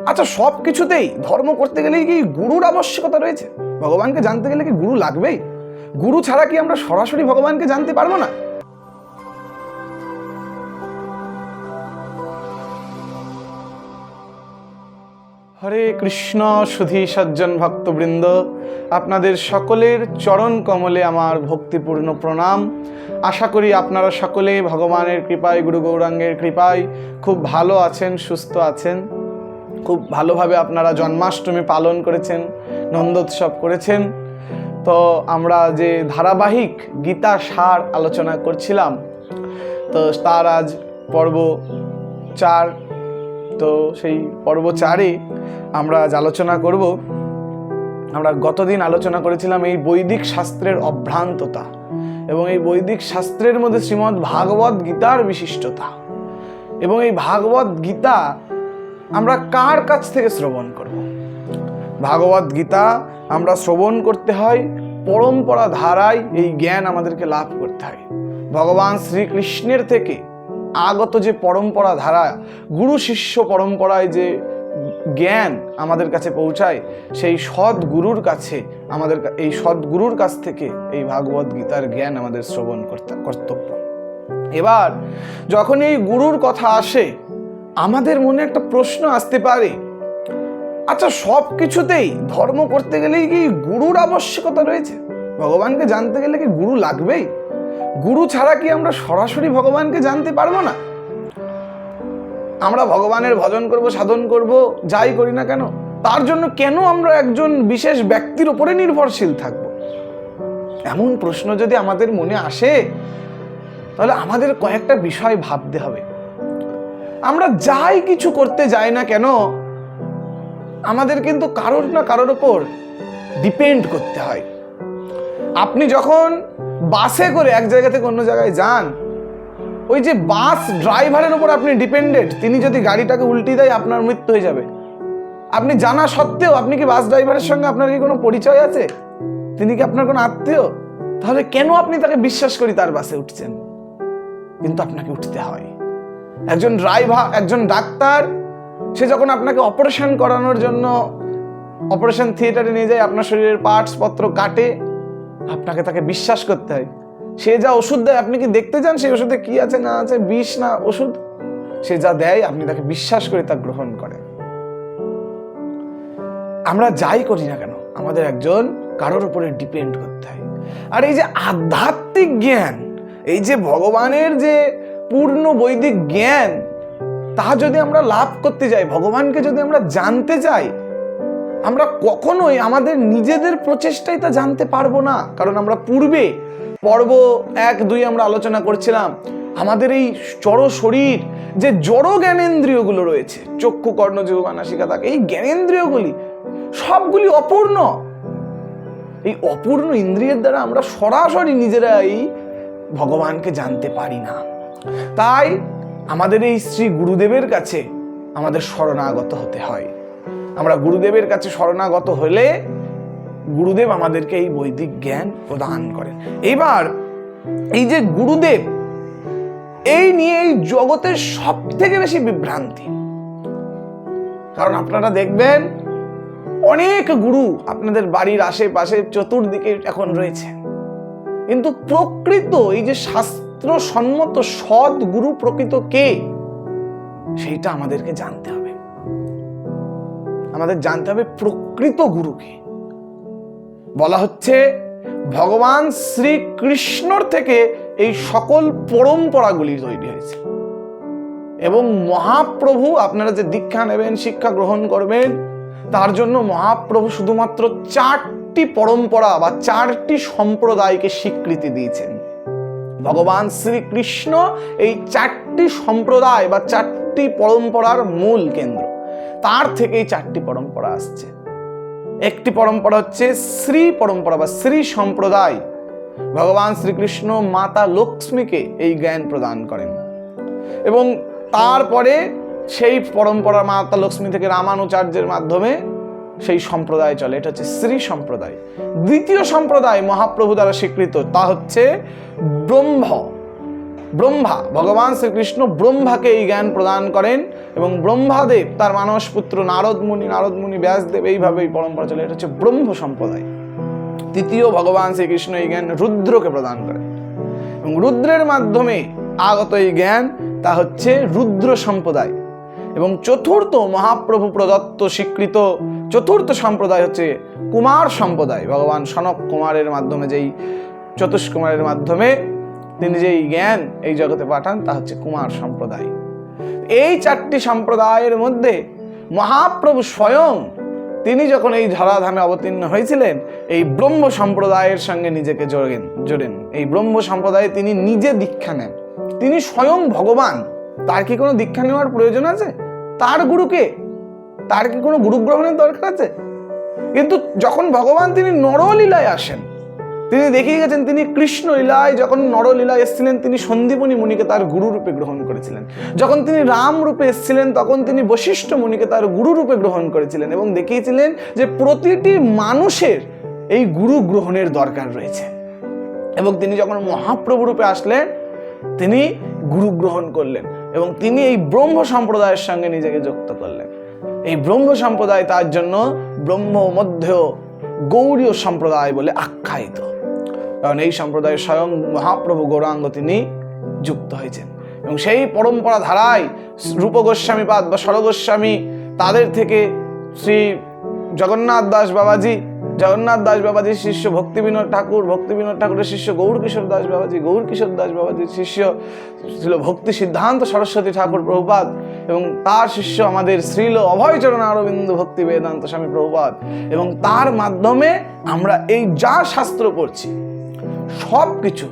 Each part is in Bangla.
আচ্ছা, সব কিছুতেই ধর্ম করতে গেলে কি গুরুর আবশ্যকতা রয়েছে? ভগবানকে জানতে গেলে কি গুরু লাগবেই? গুরু ছাড়া কি আমরা সরাসরি ভগবানকে জানতে পারবো না? হরে কৃষ্ণ সুধী সজ্জন ভক্তবৃন্দ, আপনাদের সকলের চরণ কমলে আমার ভক্তিপূর্ণ প্রণাম। আশা করি আপনারা সকলে ভগবানের কৃপায়, গুরু গৌরাঙ্গের কৃপায় খুব ভালো আছেন, সুস্থ আছেন। খুব ভালোভাবে আপনারা জন্মাষ্টমী পালন করেছেন, নন্দোৎসব করেছেন। তো আমরা যে ধারাবাহিক গীতা সার আলোচনা করছিলাম, তো তার আজ পর্ব 4। তো সেই পর্ব 4-এ আমরা আজ আলোচনা করব। আমরা গতদিন আলোচনা করেছিলাম এই বৈদিক শাস্ত্রের অভ্রান্ততা এবং এই বৈদিক শাস্ত্রের মধ্যে শ্রীমদ্ ভাগবত গীতার বিশিষ্টতা। এবং এই ভাগবত গীতা আমরা কার কাছ থেকে শ্রবণ করব? ভাগবত গীতা আমরা শ্রবণ করতে হয়, পরম্পরা ধারায় এই জ্ঞান আমাদেরকে লাভ করতে হয়। ভগবান শ্রীকৃষ্ণের থেকে আগত যে পরম্পরা ধারা, গুরু শিষ্য পরম্পরায় যে জ্ঞান আমাদের কাছে পৌঁছায়, সেই সদ্গুরুর কাছে এই সদ্গুরুর কাছ থেকে এই ভাগবত গীতার জ্ঞান আমাদের শ্রবণ করতে কর্তব্য। এবার যখন এই গুরুর কথা আসে, আমাদের মনে একটা প্রশ্ন আসতে পারে, আচ্ছা, সব কিছুতেই ধর্ম করতে গেলেই কি গুরুর আবশ্যকতা রয়েছে? ভগবানকে জানতে গেলে কি গুরু লাগবেই? গুরু ছাড়া কি আমরা সরাসরি ভগবানকে জানতে পারবো না? আমরা ভগবানের ভজন করব, সাধন করব, যাই করি না কেন, তার জন্য কেন আমরা একজন বিশেষ ব্যক্তির উপরে নির্ভরশীল থাকব? এমন প্রশ্ন যদি আমাদের মনে আসে, তাহলে আমাদের কয়েকটা বিষয় ভাবতে হবে। আমরা যাই কিছু করতে যাই না কেন, আমাদের কিন্তু কারোর না কারোর উপর ডিপেন্ড করতে হয়। আপনি যখন বাসে করে এক জায়গা থেকে অন্য জায়গায় যান, ওই যে বাস ড্রাইভারের উপর আপনি ডিপেন্ডেন্ট। তিনি যদি গাড়িটাকে উল্টে দেয়, আপনার মৃত্যু হয়ে যাবে। আপনি জানা সত্ত্বেও, আপনি কি বাস ড্রাইভারের সঙ্গে আপনার কি কোনো পরিচয় আছে? তিনি কি আপনার কোনো আত্মীয়? তাহলে কেন আপনি তাকে বিশ্বাস করি তার বাসে উঠছেন? কিন্তু আপনাকে উঠতে হয়। একজন ড্রাইভার, একজন ডাক্তার, সে যখন আপনাকে অপারেশন করানোর জন্য অপারেশন থিয়েটারে নিয়ে যায়, আপনার শরীরের পার্টস পত্র কাটে, আপনাকে তাকে বিশ্বাস করতে হয়। সে যা ওষুধ দেয়, আপনি কি দেখতে চান সেই ওষুধে কি আছে না আছে, বিষ না ওষুধ? সে যা দেয়, আপনি তাকে বিশ্বাস করে তা গ্রহণ করেন। আমরা যাই করি না কেন, আমাদের একজন কারোর উপরে ডিপেন্ড করতে হয়। আর এই যে আধ্যাত্মিক জ্ঞান, এই যে ভগবানের যে পূর্ণ বৈদিক জ্ঞান, তা যদি আমরা লাভ করতে যাই, ভগবানকে যদি আমরা জানতে চাই, আমরা কখনোই আমাদের নিজেদের প্রচেষ্টায় তা জানতে পারবো না। কারণ আমরা পূর্বে পর্ব 1-2 আমরা আলোচনা করছিলাম, আমাদের এই জড় শরীর, যে জড় জ্ঞানেন্দ্রিয়গুলো রয়েছে, চক্ষু, কর্ণ, জিহ্বা, নাসিকা, দাঁত, এই জ্ঞানেন্দ্রিয়গুলি সবগুলি অপূর্ণ। এই অপূর্ণ ইন্দ্রিয়ের দ্বারা আমরা সরাসরি নিজেরাই ভগবানকে জানতে পারি না। তাই আমাদের এই শ্রী গুরুদেবের কাছে আমাদের শরণাগত হতে হয়। আমরা গুরুদেবের কাছে শরণাগত হলে গুরুদেব আমাদেরকে এই বৈদিক জ্ঞান প্রদান করেন। এবার এই যে গুরুদেব, এই নিয়ে এই জগতের সব থেকে বেশি বিভ্রান্তি। কারণ আপনারা দেখবেন অনেক গুরু আপনাদের বাড়ির আশেপাশে চতুর্দিকে এখন রয়েছে, কিন্তু প্রকৃত এই যে শাস্ত্রসম্মত সৎ গুরু প্রকৃত কে, সেইটা আমাদেরকে জানতে হবে। আমাদের জানতে হবে প্রকৃত গুরুকে। বলা হচ্ছে ভগবান শ্রীকৃষ্ণর থেকে এই সকল পরম্পরাগুলি তৈরি হয়েছে। এবং মহাপ্রভু, আপনারা যে দীক্ষা নেবেন, শিক্ষা গ্রহণ করবেন, তার জন্য মহাপ্রভু শুধুমাত্র 4টি পরম্পরা বা 4টি সম্প্রদায়কে স্বীকৃতি দিয়েছেন। ভগবান শ্রীকৃষ্ণ এই 4টি সম্প্রদায় বা 4টি পরম্পরার মূল কেন্দ্র। তার থেকেই 4টি পরম্পরা আসছে। একটি পরম্পরা হচ্ছে শ্রী পরম্পরা বা শ্রী সম্প্রদায়। ভগবান শ্রীকৃষ্ণ মাতা লক্ষ্মীকে এই জ্ঞান প্রদান করেন এবং তারপরে সেই পরম্পরা মাতা লক্ষ্মী থেকে রামানুচার্যের মাধ্যমে সেই সম্প্রদায় চলে। এটা হচ্ছে শ্রী সম্প্রদায়। দ্বিতীয় সম্প্রদায় মহাপ্রভু দ্বারা স্বীকৃত, তা হচ্ছে ব্রহ্ম ব্রহ্মা, ভগবান শ্রীকৃষ্ণ ব্রহ্মাকে এই জ্ঞান প্রদান করেন এবং ব্রহ্মাদেব তার মানস পুত্র নারদ মুনি ব্যাসদেব, এইভাবে এই পরম্পরা চলে। এটা হচ্ছে ব্রহ্ম সম্প্রদায়। তৃতীয়, ভগবান শ্রীকৃষ্ণ এই জ্ঞান রুদ্রকে প্রদান করেন এবং রুদ্রের মাধ্যমে আগত এই জ্ঞান তা হচ্ছে রুদ্র সম্প্রদায়। এবং চতুর্থ, মহাপ্রভু প্রদত্ত স্বীকৃত চতুর্থ সম্প্রদায় হচ্ছে কুমার সম্প্রদায়। ভগবান সনক কুমারের মাধ্যমে, যেই চতুষ্কুমারের মাধ্যমে তিনি যেই জ্ঞান এই জগতে পাঠান তা হচ্ছে কুমার সম্প্রদায়। এই চারটি সম্প্রদায়ের মধ্যে মহাপ্রভু স্বয়ং তিনি যখন এই ধরাধামে অবতীর্ণ হয়েছিলেন, এই ব্রহ্ম সম্প্রদায়ের সঙ্গে নিজেকে জোড়েন। এই ব্রহ্ম সম্প্রদায়ে তিনি নিজে দীক্ষা নেন। তিনি স্বয়ং ভগবান, তার কি কোনো দীক্ষা নেওয়ার প্রয়োজন আছে? তার গুরুকে, তার কি কোনো গুরু গ্রহণের দরকার আছে? কিন্তু যখন ভগবান তিনি নরলীলায় আসেন, তিনি দেখিয়ে গেছেন, তিনি কৃষ্ণ লীলায় যখন নরলীলায় এসেছিলেন, তিনি সন্দীপনী মুনিকে তার গুরু রূপে গ্রহণ করেছিলেন। যখন তিনি রাম রূপে এসেছিলেন, তখন তিনি বশিষ্ঠ মুনিকে তার গুরু রূপে গ্রহণ করেছিলেন এবং দেখিয়েছিলেন যে প্রতিটি মানুষের এই গুরু গ্রহণের দরকার রয়েছে। এবং তিনি যখন মহাপ্রভু রূপে আসলেন, তিনি গুরু গ্রহণ করলেন এবং তিনি এই ব্রহ্ম সম্প্রদায়ের সঙ্গে নিজেকে যুক্ত করলেন। এই ব্রহ্ম সম্প্রদায় তার জন্য ব্রহ্ম মধ্য গৌড়ীয় সম্প্রদায় বলে আখ্যায়িত, কারণ এই সম্প্রদায়ে স্বয়ং মহাপ্রভু গৌরাঙ্গ তিনি যুক্ত হয়েছেন। এবং সেই পরম্পরা ধারায় রূপ গোস্বামীপাদ বা সরগোস্বামী, তাদের থেকে শ্রী জগন্নাথ দাস বাবাজির শিষ্য ভক্তিবিনোদ ঠাকুরের শিষ্য গৌরকিশোর দাস বাবাজির শিষ্য ছিল ভক্তি সিদ্ধান্ত সরস্বতী ঠাকুর প্রভুপাদ, এবং তার শিষ্য আমাদের শ্রীল অভয়চরণ অরবিন্দ ভক্তি বেদান্ত স্বামী প্রভুপাদ। এবং তার মাধ্যমে আমরা এই যা শাস্ত্র পড়ছি সব কিছু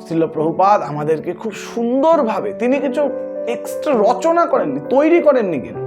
শ্রীল প্রভুপাদ আমাদেরকে খুব সুন্দরভাবে, তিনি কিছু এক্সট্রা রচনা করেননি, তৈরি করেননি, কিন্তু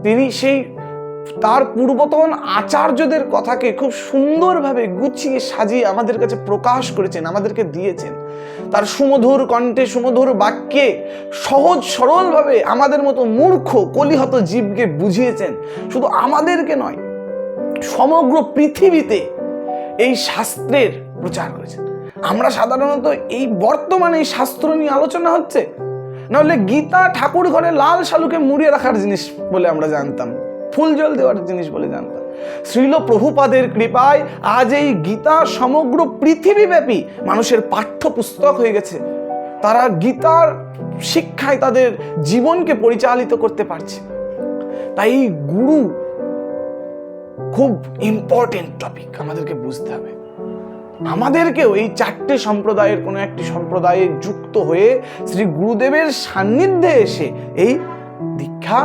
তিনি সেই তার পূর্বতন আচার্যদের কথাকে খুব সুন্দরভাবে গুছিয়ে সাজিয়ে আমাদের কাছে প্রকাশ করেছেন, আমাদেরকে দিয়েছেন। তার সুমধুর কণ্ঠে, সুমধুর বাক্যে সহজ সরলভাবে আমাদের মতো মূর্খ কলিহত জীবকে বুঝিয়েছেন। শুধু আমাদেরকে নয়, সমগ্র পৃথিবীতে এই শাস্ত্রের প্রচার করেছেন। আমরা সাধারণত এই বর্তমানে এই শাস্ত্র নিয়ে আলোচনা হচ্ছে, নাহলে গীতা ঠাকুর ঘরে লাল শালুকে মুড়িয়ে রাখার জিনিস বলে আমরা জানতাম, ফুল জল দেওয়ার জিনিস বলে জানতাম। শ্রীল প্রভুপাদের কৃপায় আজ এই গীতা সমগ্র পৃথিবীব্যাপী মানুষের পাঠ্যপুস্তক হয়ে গেছে। তারা গীতার শিক্ষায় তাদের জীবনকে পরিচালিত করতে পারছে। তাই এই গুরু খুব ইম্পর্টেন্ট টপিক, আমাদেরকে বুঝতে হবে। আমাদেরকেও এই চারটে সম্প্রদায়ের কোনো একটি সম্প্রদায়ে যুক্ত হয়ে শ্রী গুরুদেবের সান্নিধ্যে এসে এই দীক্ষা,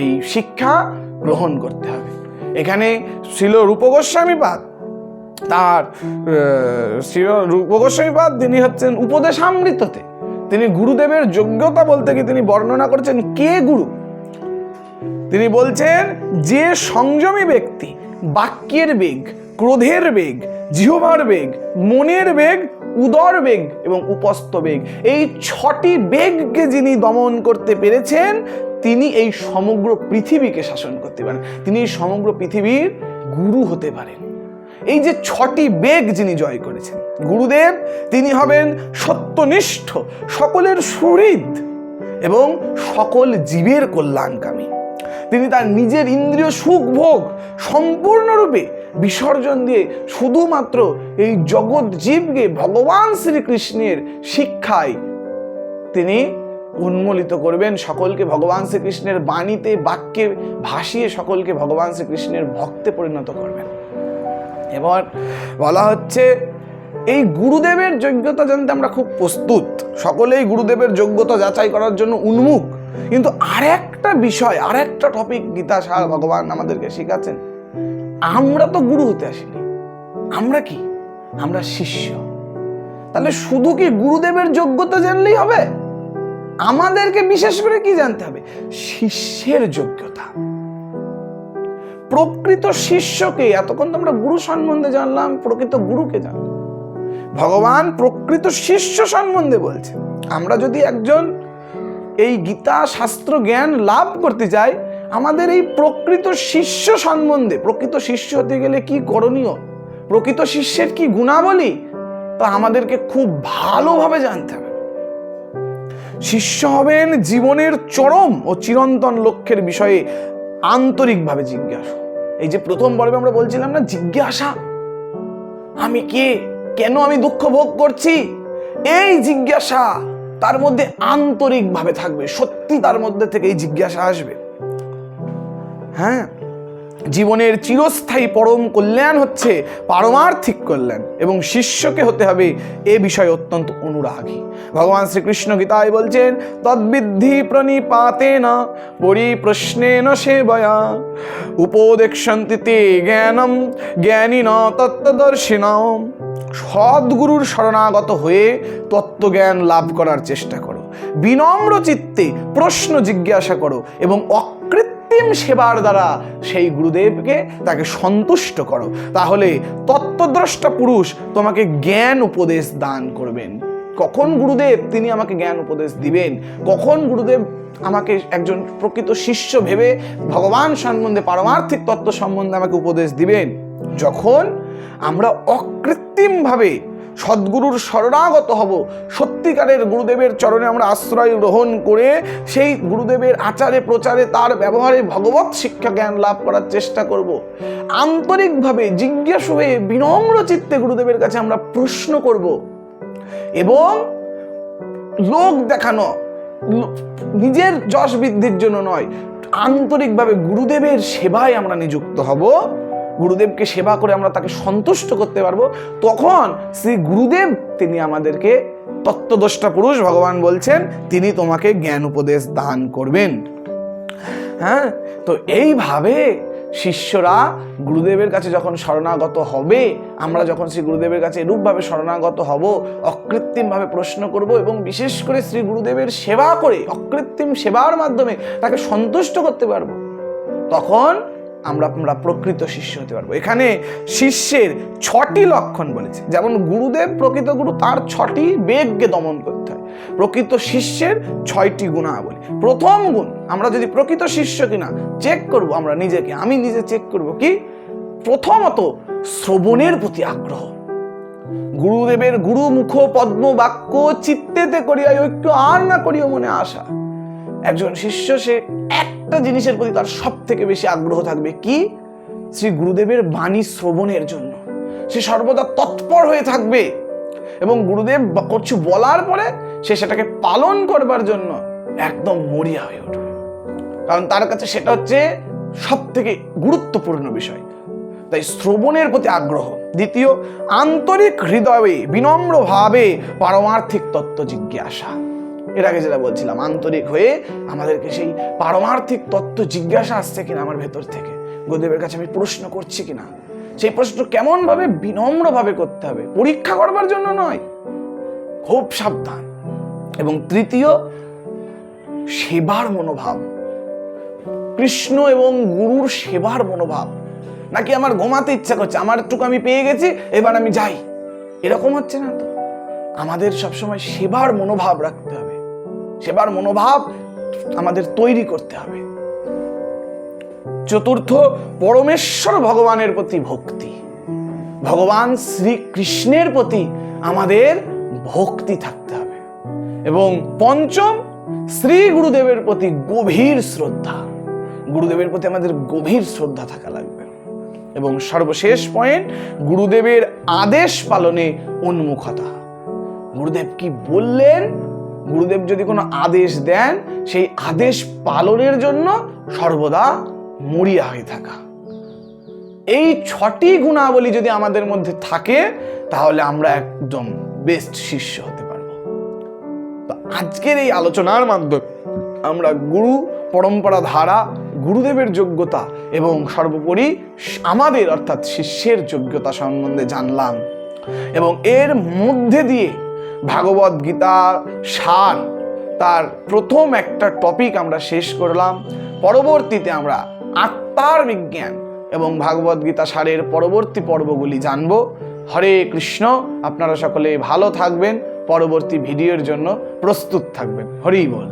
এই শিক্ষা গ্রহণ করতে হবে। এখানে শ্রীল রূপ গোস্বামীপাদ, তিনি হচ্ছেন উপদেশামৃততে তিনি গুরুদেবের যোগ্যতা বলতে গিয়ে তিনি বর্ণনা করেছেন কে গুরু। তিনি বলছেন, যে সংযমী ব্যক্তি বাক্যের বেগ, ক্রোধের বেগ, জিহ্বার বেগ, মনের বেগ, উদর বেগ এবং উপস্থ বেগ, এই 6টি বেগকে যিনি দমন করতে পেরেছেন, তিনি এই সমগ্র পৃথিবীকে শাসন করতে পারেন, তিনি এই সমগ্র পৃথিবীর গুরু হতে পারেন। এই যে 6টি বেগ যিনি জয় করেছেন গুরুদেব, তিনি হবেন সত্যনিষ্ঠ, সকলের সুহৃদ এবং সকল জীবের কল্যাণকামী। তিনি তার নিজের ইন্দ্রিয় সুখ ভোগ সম্পূর্ণরূপে বিসর্জন দিয়ে শুধুমাত্র এই জগৎ জীবকে ভগবান শ্রীকৃষ্ণের শিক্ষায় তিনি উন্মোলিত করবেন, সকলকে ভগবান শ্রীকৃষ্ণের বাণীতে বাক্যে ভাসিয়ে সকলকে ভগবান শ্রীকৃষ্ণের ভক্তে পরিণত করবেন। এবার বলা হচ্ছে, এই গুরুদেবের যোগ্যতা জানতে আমরা খুব প্রস্তুত, সকলেই গুরুদেবের যোগ্যতা যাচাই করার জন্য উন্মুখ। কিন্তু আরেকটা বিষয়, আরেকটা টপিক গীতা সার ভগবান আমাদেরকে শেখাচ্ছেন, আমরা তো গুরু হতে আসিনি, আমরা কি? আমরা শিষ্য। তাহলে শুধু কি গুরুদেবের যোগ্যতা জানলেই হবে? আমাদেরকে বিশেষ করে কি জানতে হবে? শিষ্যের যোগ্যতা। প্রকৃত শিষ্যকে, এতক্ষণ তো আমরা গুরু সম্বন্ধে জানলাম, প্রকৃত গুরুকে জানলাম, ভগবান প্রকৃত শিষ্য সম্বন্ধে বলছেন। আমরা যদি একজন এই গীতা শাস্ত্র জ্ঞান লাভ করতে চাই, আমাদের এই প্রকৃত শিষ্য সম্বন্ধে, প্রকৃত শিষ্য হতে গেলে কি করণীয়, প্রকৃত শিষ্যের কি গুণাবলী, তা আমাদেরকে খুব ভালোভাবে জানতে হবে। শিষ্য হবেন জীবনের চরম ও চিরন্তন লক্ষ্যের বিষয়ে আন্তরিকভাবে জিজ্ঞাসা। এই যে প্রথম পর্বে আমরা বলছিলাম না, জিজ্ঞাসা, আমি কে, কেন আমি দুঃখ ভোগ করছি, এই জিজ্ঞাসা তার মধ্যে আন্তরিকভাবে থাকবে, সত্যি তার মধ্যে থেকে এই জিজ্ঞাসা আসবে। হ্যাঁ, জীবনের চিরস্থায়ী পরম কল্যাণ হচ্ছে পারমার্থিক কল্যাণ, এবং শিষ্যকে হতে হবে এ বিষয়ে অত্যন্ত অনুরাগী। ভগবান শ্রীকৃষ্ণ গীতায় বলছেন, তদ্বিদ্ধি প্রণিপাতেন পরিপ্রশ্নেন সেবয়া উপদেক্ষন্তি তে জ্ঞানম জ্ঞানিন তত্ত্বদর্শিনম। সদ্গুরুর শরণাগত হয়ে তত্ত্বজ্ঞান লাভ করার চেষ্টা করো, বিনম্র চিত্তে প্রশ্ন জিজ্ঞাসা করো এবং অকৃত্রিম সেবার দ্বারা সেই গুরুদেবকে তাকে সন্তুষ্ট করো। তাহলে তত্ত্বদ্রষ্টা পুরুষ তোমাকে জ্ঞান উপদেশ দান করবেন। কখন গুরুদেব তিনি আমাকে জ্ঞান উপদেশ দিবেন, কখন গুরুদেব আমাকে একজন প্রকৃত শিষ্য ভেবে ভগবান সম্বন্ধে, পারমার্থিক তত্ত্ব সম্বন্ধে আমাকে উপদেশ দিবেন, যখন আমরা অকৃত্রিমভাবে সদ্গুরুর শরণাগত হব, সত্যিকারের গুরুদেবের চরণে আমরা আশ্রয় গ্রহণ করে সেই গুরুদেবের আচারে প্রচারে তার ব্যবহারে ভগবত শিক্ষা জ্ঞান লাভ করার চেষ্টা করব। আন্তরিকভাবে জিজ্ঞাসা হয়ে বিনম্র চিত্তে গুরুদেবের কাছে আমরা প্রশ্ন করব, এবং লোক দেখানো, নিজের যশ বৃদ্ধির জন্য নয়, আন্তরিকভাবে গুরুদেবের সেবায় আমরা নিযুক্ত হব। গুরুদেবকে সেবা করে আমরা তাকে সন্তুষ্ট করতে পারবো। তখন শ্রী গুরুদেব তিনি আমাদেরকে, তত্ত্বদ্রষ্টা পুরুষ ভগবান বলছেন, তিনি তোমাকে জ্ঞান উপদেশ দান করবেন। হ্যাঁ, তো এইভাবে শিষ্যরা গুরুদেবের কাছে যখন শরণাগত হবে, আমরা যখন শ্রী গুরুদেবের কাছে এরূপভাবে শরণাগত হব, অকৃত্রিমভাবে প্রশ্ন করব এবং বিশেষ করে শ্রী গুরুদেবের সেবা করে অকৃত্রিম সেবার মাধ্যমে তাকে সন্তুষ্ট করতে পারবো, তখন আমরা প্রকৃত শিষ্য হতে পারবো। এখানে শিষ্যের 6টি লক্ষণ বলেছে। যেমন গুরুদেব প্রকৃত গুরু, তার 6টি বেগকে দমন করতে হয়। প্রকৃত শিষ্যের 6টি গুণাবলী। প্রথম গুণ, আমরা যদি প্রকৃত শিষ্য কিনা চেক করব, আমরা নিজেকে, আমি নিজে চেক করব কি, প্রথমত শ্রবণের প্রতি আগ্রহ। গুরুদেবের গুরুমুখ পদ্ম বাক্য চিত্তেতে করিয়া ঐক্য আর না করিও মনে আশা। একজন শিষ্য সে একটা জিনিসের প্রতি তার সব থেকে বেশি আগ্রহ থাকবে, কি, শ্রী গুরুদেবের বাণী শ্রবণের জন্য সে সর্বদা তৎপর হয়ে থাকবে, এবং গুরুদেব কিছু বলার পরে সে সেটাকে পালন করবার জন্য একদম মরিয়া হয়ে উঠবে, কারণ তার কাছে সেটা হচ্ছে সব থেকে গুরুত্বপূর্ণ বিষয়। তাই শ্রবণের প্রতি আগ্রহ। দ্বিতীয়, আন্তরিক হৃদয়ে বিনম্র ভাবে পারমার্থিক তত্ত্ব জিজ্ঞাসা। এর আগে যেটা বলছিলাম, আন্তরিক হয়ে আমাদেরকে সেই পারমার্থিক তত্ত্ব জিজ্ঞাসা আসছে কিনা আমার ভেতর থেকে, গুরুদেবের কাছে আমি প্রশ্ন করছি কিনা, সেই প্রশ্ন কেমন ভাবে, বিনম্র ভাবে করতে হবে, পরীক্ষা করবার জন্য নয়, খুব সাবধান। এবং তৃতীয়, সেবার মনোভাব, কৃষ্ণ এবং গুরুর সেবার মনোভাব। নাকি আমার ঘুমাতে ইচ্ছা করছে, আমার একটু আমি পেয়ে গেছি, এবার আমি যাই, এরকম হচ্ছে না তো। আমাদের সবসময় সেবার মনোভাব রাখতে হবে, সেবার মনোভাব আমাদের তৈরি করতে হবে। চতুর্থ, পরমেশ্বর ভগবানের প্রতি ভক্তি, ভগবান শ্রীকৃষ্ণের প্রতি আমাদের ভক্তি থাকতে হবে। এবং পঞ্চম, শ্রী গুরুদেবের প্রতি গভীর শ্রদ্ধা, গুরুদেবের প্রতি আমাদের গভীর শ্রদ্ধা থাকা লাগবে। এবং সর্বশেষ পয়েন্ট, গুরুদেবের আদেশ পালনে উন্মুখতা। গুরুদেব কি বললেন, গুরুদেব যদি কোনো আদেশ দেন, সেই আদেশ পালনের জন্য সর্বদা মরিয়া হয়ে থাকা। এই 6টি গুণাবলী যদি আমাদের মধ্যে থাকে, তাহলে আমরা একদম বেস্ট শিষ্য হতে পারবো। তো আজকের এই আলোচনার মাধ্যমে আমরা গুরু পরম্পরা ধারা, গুরুদেবের যোগ্যতা এবং সর্বোপরি আমাদের অর্থাৎ শিষ্যের যোগ্যতা সম্বন্ধে জানলাম। এবং এর মধ্যে দিয়ে ভাগবত গীতা সার, তার প্রথম একটা টপিক আমরা শেষ করলাম। পরবর্তীতে আমরা আত্মার বিজ্ঞান এবং ভাগবত গীতা সারের পরবর্তী পর্বগুলি জানব। হরে কৃষ্ণ। আপনারা সকলে ভালো থাকবেন, পরবর্তী ভিডিওর জন্য প্রস্তুত থাকবেন। হরি বল।